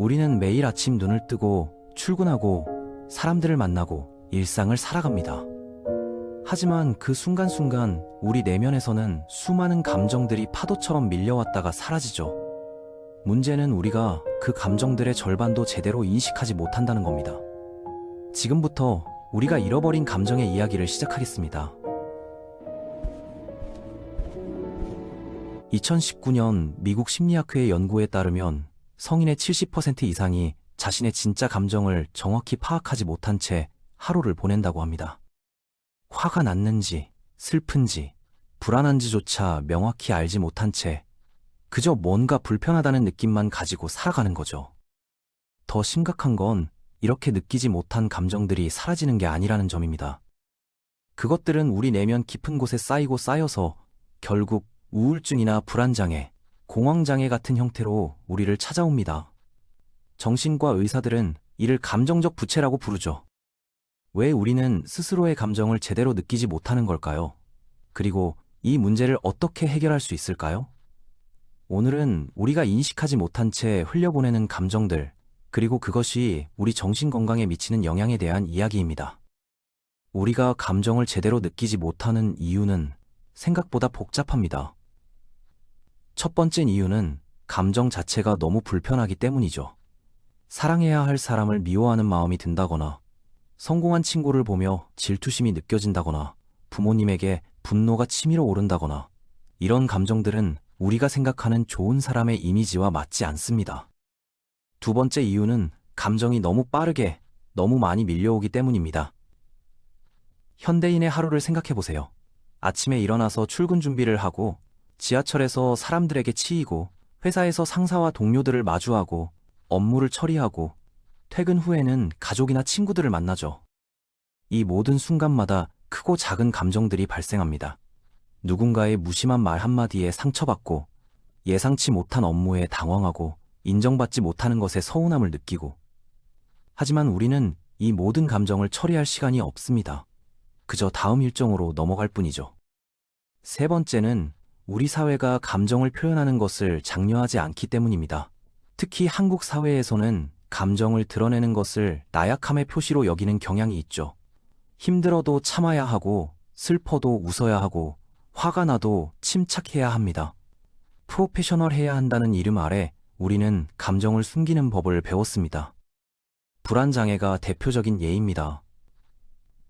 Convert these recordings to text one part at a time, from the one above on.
우리는 매일 아침 눈을 뜨고 출근하고 사람들을 만나고 일상을 살아갑니다. 하지만 그 순간순간 우리 내면에서는 수많은 감정들이 파도처럼 밀려왔다가 사라지죠. 문제는 우리가 그 감정들의 절반도 제대로 인식하지 못한다는 겁니다. 지금부터 우리가 잃어버린 감정의 이야기를 시작하겠습니다. 2019년 미국 심리학회 연구에 따르면 성인의 70% 이상이 자신의 진짜 감정을 정확히 파악하지 못한 채 하루를 보낸다고 합니다. 화가 났는지, 슬픈지, 불안한지조차 명확히 알지 못한 채 그저 뭔가 불편하다는 느낌만 가지고 살아가는 거죠. 더 심각한 건 이렇게 느끼지 못한 감정들이 사라지는 게 아니라는 점입니다. 그것들은 우리 내면 깊은 곳에 쌓이고 쌓여서 결국 우울증이나 불안장애, 공황장애 같은 형태로 우리를 찾아옵니다. 정신과 의사들은 이를 감정적 부채라고 부르죠. 왜 우리는 스스로의 감정을 제대로 느끼지 못하는 걸까요? 그리고 이 문제를 어떻게 해결할 수 있을까요? 오늘은 우리가 인식하지 못한 채 흘려보내는 감정들, 그리고 그것이 우리 정신 건강에 미치는 영향에 대한 이야기입니다. 우리가 감정을 제대로 느끼지 못하는 이유는 생각보다 복잡합니다. 첫 번째 이유는 감정 자체가 너무 불편하기 때문이죠. 사랑해야 할 사람을 미워하는 마음이 든다거나, 성공한 친구를 보며 질투심이 느껴진다거나, 부모님에게 분노가 치밀어 오른다거나, 이런 감정들은 우리가 생각하는 좋은 사람의 이미지와 맞지 않습니다. 두 번째 이유는 감정이 너무 빠르게, 너무 많이 밀려오기 때문입니다. 현대인의 하루를 생각해보세요. 아침에 일어나서 출근 준비를 하고, 지하철에서 사람들에게 치이고, 회사에서 상사와 동료들을 마주하고, 업무를 처리하고, 퇴근 후에는 가족이나 친구들을 만나죠. 이 모든 순간마다 크고 작은 감정들이 발생합니다. 누군가의 무심한 말 한마디에 상처받고, 예상치 못한 업무에 당황하고, 인정받지 못하는 것에 서운함을 느끼고. 하지만 우리는 이 모든 감정을 처리할 시간이 없습니다. 그저 다음 일정으로 넘어갈 뿐이죠. 세 번째는 우리 사회가 감정을 표현하는 것을 장려하지 않기 때문입니다. 특히 한국 사회에서는 감정을 드러내는 것을 나약함의 표시로 여기는 경향이 있죠. 힘들어도 참아야 하고, 슬퍼도 웃어야 하고, 화가 나도 침착해야 합니다. 프로페셔널해야 한다는 이름 아래 우리는 감정을 숨기는 법을 배웠습니다. 불안장애가 대표적인 예입니다.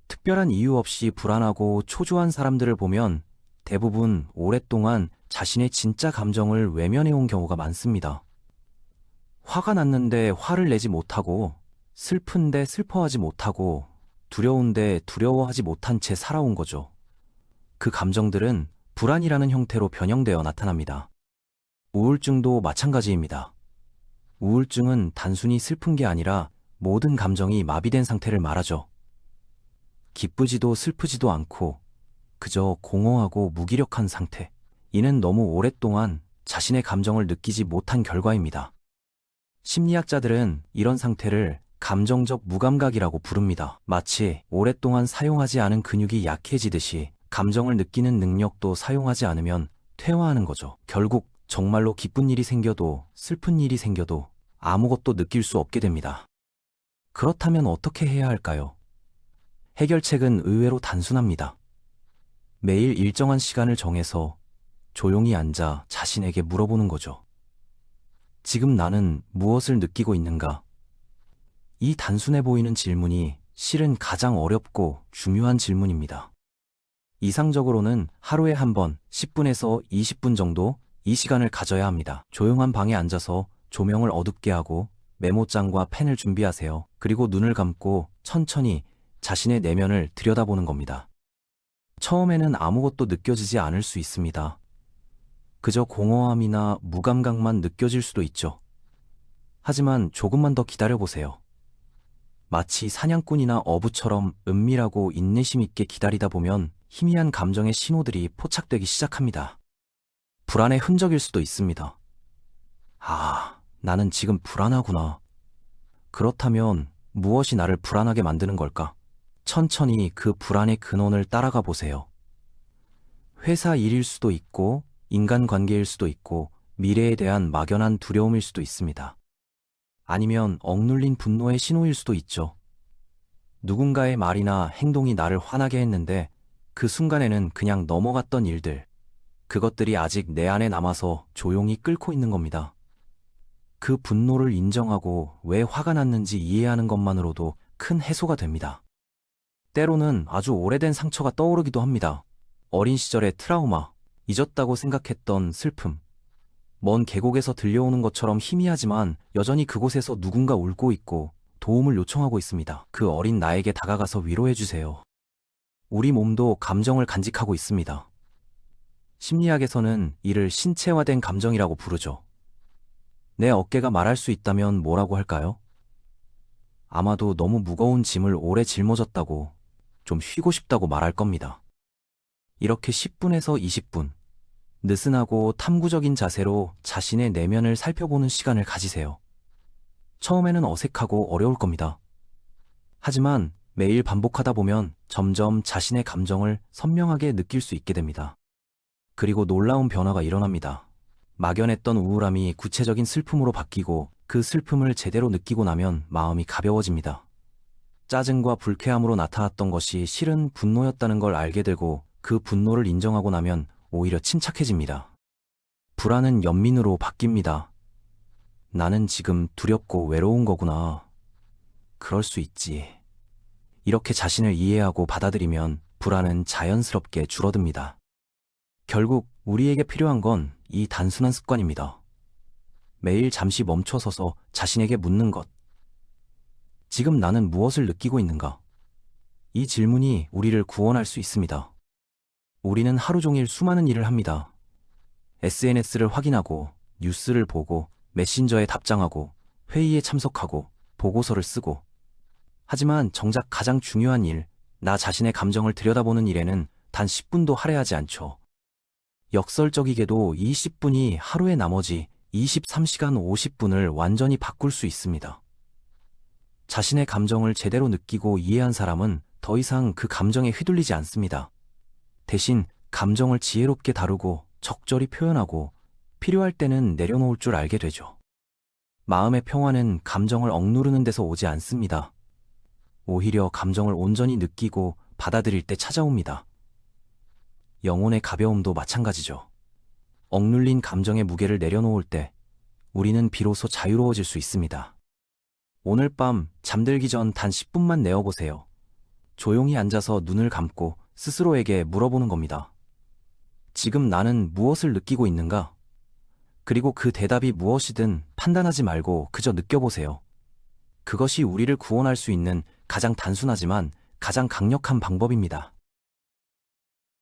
특별한 이유 없이 불안하고 초조한 사람들을 보면 대부분 오랫동안 자신의 진짜 감정을 외면해온 경우가 많습니다. 화가 났는데 화를 내지 못하고, 슬픈데 슬퍼하지 못하고, 두려운데 두려워하지 못한 채 살아온 거죠. 그 감정들은 불안이라는 형태로 변형되어 나타납니다. 우울증도 마찬가지입니다. 우울증은 단순히 슬픈 게 아니라 모든 감정이 마비된 상태를 말하죠. 기쁘지도 슬프지도 않고 그저 공허하고 무기력한 상태. 이는 너무 오랫동안 자신의 감정을 느끼지 못한 결과입니다. 심리학자들은 이런 상태를 감정적 무감각이라고 부릅니다. 마치 오랫동안 사용하지 않은 근육이 약해지듯이 감정을 느끼는 능력도 사용하지 않으면 퇴화하는 거죠. 결국 정말로 기쁜 일이 생겨도 슬픈 일이 생겨도 아무것도 느낄 수 없게 됩니다. 그렇다면 어떻게 해야 할까요? 해결책은 의외로 단순합니다. 매일 일정한 시간을 정해서 조용히 앉아 자신에게 물어보는 거죠. 지금 나는 무엇을 느끼고 있는가? 이 단순해 보이는 질문이 실은 가장 어렵고 중요한 질문입니다. 이상적으로는 하루에 한 번 10분에서 20분 정도 이 시간을 가져야 합니다. 조용한 방에 앉아서 조명을 어둡게 하고 메모장과 펜을 준비하세요. 그리고 눈을 감고 천천히 자신의 내면을 들여다보는 겁니다. 처음에는 아무것도 느껴지지 않을 수 있습니다. 그저 공허함이나 무감각만 느껴질 수도 있죠. 하지만 조금만 더 기다려보세요. 마치 사냥꾼이나 어부처럼 은밀하고 인내심 있게 기다리다 보면 희미한 감정의 신호들이 포착되기 시작합니다. 불안의 흔적일 수도 있습니다. 아, 나는 지금 불안하구나. 그렇다면 무엇이 나를 불안하게 만드는 걸까? 천천히 그 불안의 근원을 따라가 보세요. 회사 일일 수도 있고, 인간관계일 수도 있고, 미래에 대한 막연한 두려움일 수도 있습니다. 아니면 억눌린 분노의 신호일 수도 있죠. 누군가의 말이나 행동이 나를 화나게 했는데 그 순간에는 그냥 넘어갔던 일들, 그것들이 아직 내 안에 남아서 조용히 끓고 있는 겁니다. 그 분노를 인정하고 왜 화가 났는지 이해하는 것만으로도 큰 해소가 됩니다. 때로는 아주 오래된 상처가 떠오르기도 합니다. 어린 시절의 트라우마, 잊었다고 생각했던 슬픔, 먼 계곡에서 들려오는 것처럼 희미하지만 여전히 그곳에서 누군가 울고 있고 도움을 요청하고 있습니다. 그 어린 나에게 다가가서 위로해주세요. 우리 몸도 감정을 간직하고 있습니다. 심리학에서는 이를 신체화된 감정이라고 부르죠. 내 어깨가 말할 수 있다면 뭐라고 할까요? 아마도 너무 무거운 짐을 오래 짊어졌다고, 좀 쉬고 싶다고 말할 겁니다. 이렇게 10분에서 20분, 느슨하고 탐구적인 자세로 자신의 내면을 살펴보는 시간을 가지세요. 처음에는 어색하고 어려울 겁니다. 하지만 매일 반복하다 보면 점점 자신의 감정을 선명하게 느낄 수 있게 됩니다. 그리고 놀라운 변화가 일어납니다. 막연했던 우울함이 구체적인 슬픔으로 바뀌고 그 슬픔을 제대로 느끼고 나면 마음이 가벼워집니다. 짜증과 불쾌함으로 나타났던 것이 실은 분노였다는 걸 알게 되고 그 분노를 인정하고 나면 오히려 침착해집니다. 불안은 연민으로 바뀝니다. 나는 지금 두렵고 외로운 거구나. 그럴 수 있지. 이렇게 자신을 이해하고 받아들이면 불안은 자연스럽게 줄어듭니다. 결국 우리에게 필요한 건 이 단순한 습관입니다. 매일 잠시 멈춰서서 자신에게 묻는 것. 지금 나는 무엇을 느끼고 있는가? 이 질문이 우리를 구원할 수 있습니다. 우리는 하루 종일 수많은 일을 합니다. SNS를 확인하고, 뉴스를 보고, 메신저에 답장하고, 회의에 참석하고, 보고서를 쓰고. 하지만 정작 가장 중요한 일, 나 자신의 감정을 들여다보는 일에는 단 10분도 할애하지 않죠. 역설적이게도 이 10분이 하루의 나머지 23시간 50분을 완전히 바꿀 수 있습니다. 자신의 감정을 제대로 느끼고 이해한 사람은 더 이상 그 감정에 휘둘리지 않습니다. 대신 감정을 지혜롭게 다루고 적절히 표현하고 필요할 때는 내려놓을 줄 알게 되죠. 마음의 평화는 감정을 억누르는 데서 오지 않습니다. 오히려 감정을 온전히 느끼고 받아들일 때 찾아옵니다. 영혼의 가벼움도 마찬가지죠. 억눌린 감정의 무게를 내려놓을 때 우리는 비로소 자유로워질 수 있습니다. 오늘 밤 잠들기 전 단 10분만 내어보세요. 조용히 앉아서 눈을 감고 스스로에게 물어보는 겁니다. 지금 나는 무엇을 느끼고 있는가? 그리고 그 대답이 무엇이든 판단하지 말고 그저 느껴보세요. 그것이 우리를 구원할 수 있는 가장 단순하지만 가장 강력한 방법입니다.